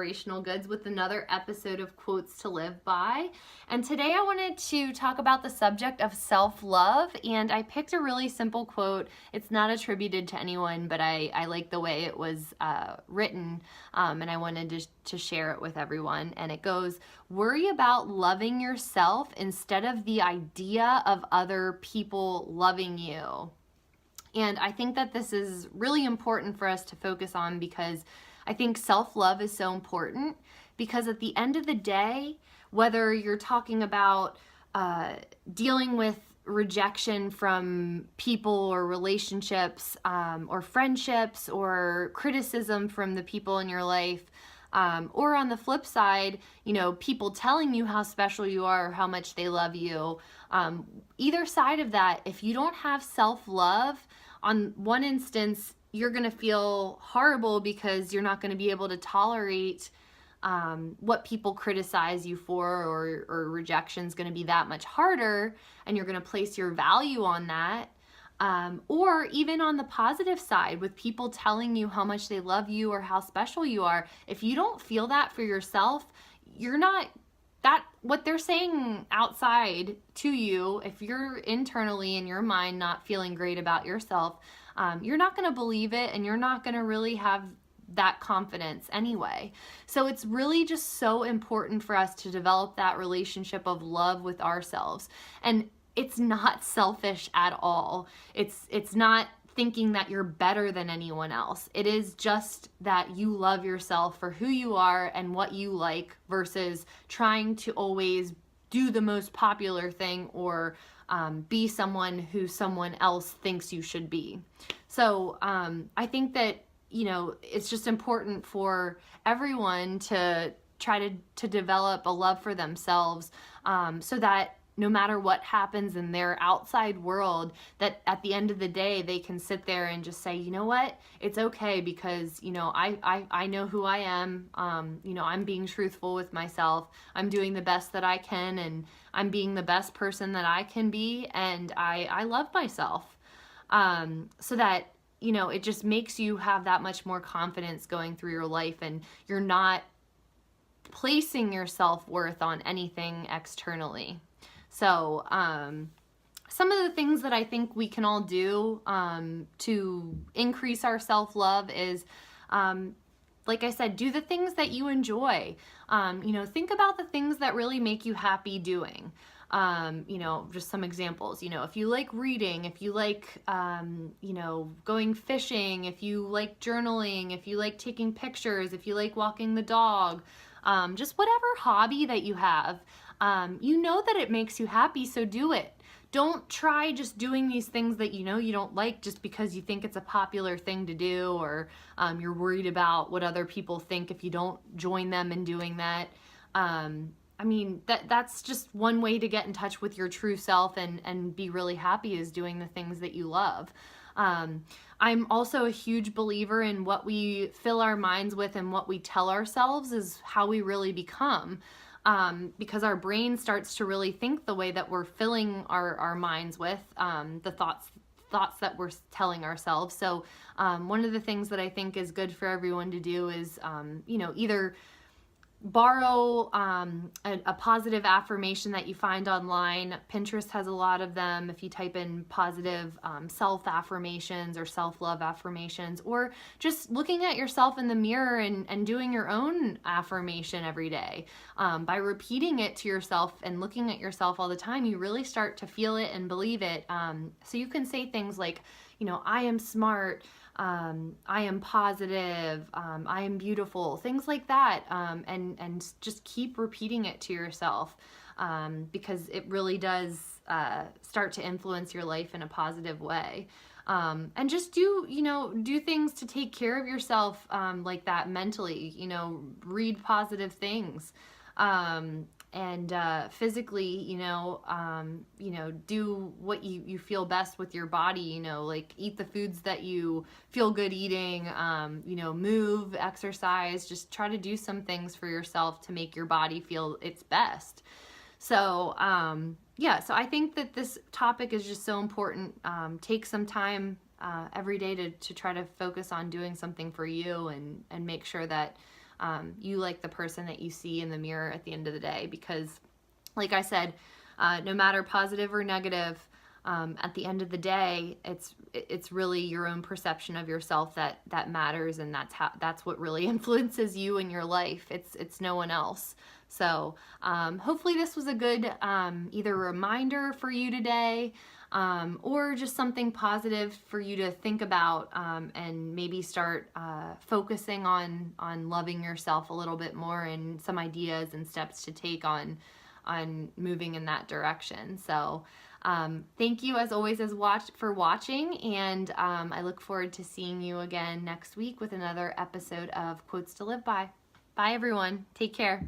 Inspirational Goods with another episode of Quotes to Live By. And today I wanted to talk about the subject of self-love, and I picked a really simple quote. It's not attributed to anyone, but I like the way it was written, and I wanted to share it with everyone. And it goes, "Worry about loving yourself instead of the idea of other people loving you." And I think that this is really important for us to focus on because I think self-love is so important, because at the end of the day, whether you're talking about dealing with rejection from people or relationships or friendships or criticism from the people in your life, or on the flip side, people telling you how special you are or how much they love you, either side of that, if you don't have self-love, on one instance, you're going to feel horrible because you're not going to be able to tolerate what people criticize you for, or rejection is going to be that much harder, and you're going to place your value on that. Or even on the positive side, with people telling you how much they love you or how special you are, if you don't feel that for yourself, you're not, what they're saying outside to you, if you're internally in your mind not feeling great about yourself, you're not going to believe it, and you're not going to really have that confidence anyway. So it's really just so important for us to develop that relationship of love with ourselves. And it's not selfish at all. It's not thinking that you're better than anyone else. It is just that you love yourself for who you are and what you like, versus trying to always do the most popular thing or be someone who someone else thinks you should be. So I think that, it's just important for everyone to try to develop a love for themselves, so that no matter what happens in their outside world, that at the end of the day, they can sit there and just say, you know what, it's okay, because, I know who I am. I'm being truthful with myself. I'm doing the best that I can, and I'm being the best person that I can be, and I love myself. So that, it just makes you have that much more confidence going through your life, and you're not placing your self-worth on anything externally. So some of the things that I think we can all do to increase our self-love is, like I said, do the things that you enjoy. Think about the things that really make you happy doing. Just some examples. If you like reading, if you like, going fishing, if you like journaling, if you like taking pictures, if you like walking the dog, just whatever hobby that you have, that it makes you happy, so do it. Don't try just doing these things that you don't like just because you think it's a popular thing to do, or you're worried about what other people think if you don't join them in doing that. That's just one way to get in touch with your true self and be really happy, is doing the things that you love. I'm also a huge believer in what we fill our minds with and what we tell ourselves is how we really become. Because our brain starts to really think the way that we're filling our minds with, the thoughts that we're telling ourselves. So one of the things that I think is good for everyone to do is, either borrow a positive affirmation that you find online. Pinterest has a lot of them. If you type in positive self-affirmations or self-love affirmations, or just looking at yourself in the mirror and doing your own affirmation every day. By repeating it to yourself and looking at yourself all the time, you really start to feel it and believe it. So you can say things like, I am smart, I am positive, I am beautiful, things like that, and just keep repeating it to yourself, because it really does start to influence your life in a positive way. And just do things to take care of yourself, like that mentally, read positive things, and physically, do what you feel best with your body, like eat the foods that you feel good eating, move, exercise, just try to do some things for yourself to make your body feel its best. So, so I think that this topic is just so important. Take some time every day to try to focus on doing something for you, and make sure that you like the person that you see in the mirror at the end of the day, because like I said, no matter positive or negative, at the end of the day, it's really your own perception of yourself that matters, and that's what really influences you in your life. It's no one else. So hopefully this was a good either reminder for you today, or just something positive for you to think about, and maybe start focusing on loving yourself a little bit more, and some ideas and steps to take on moving in that direction. So thank you as always for watching, and I look forward to seeing you again next week with another episode of Quotes to Live By. Bye everyone. Take care.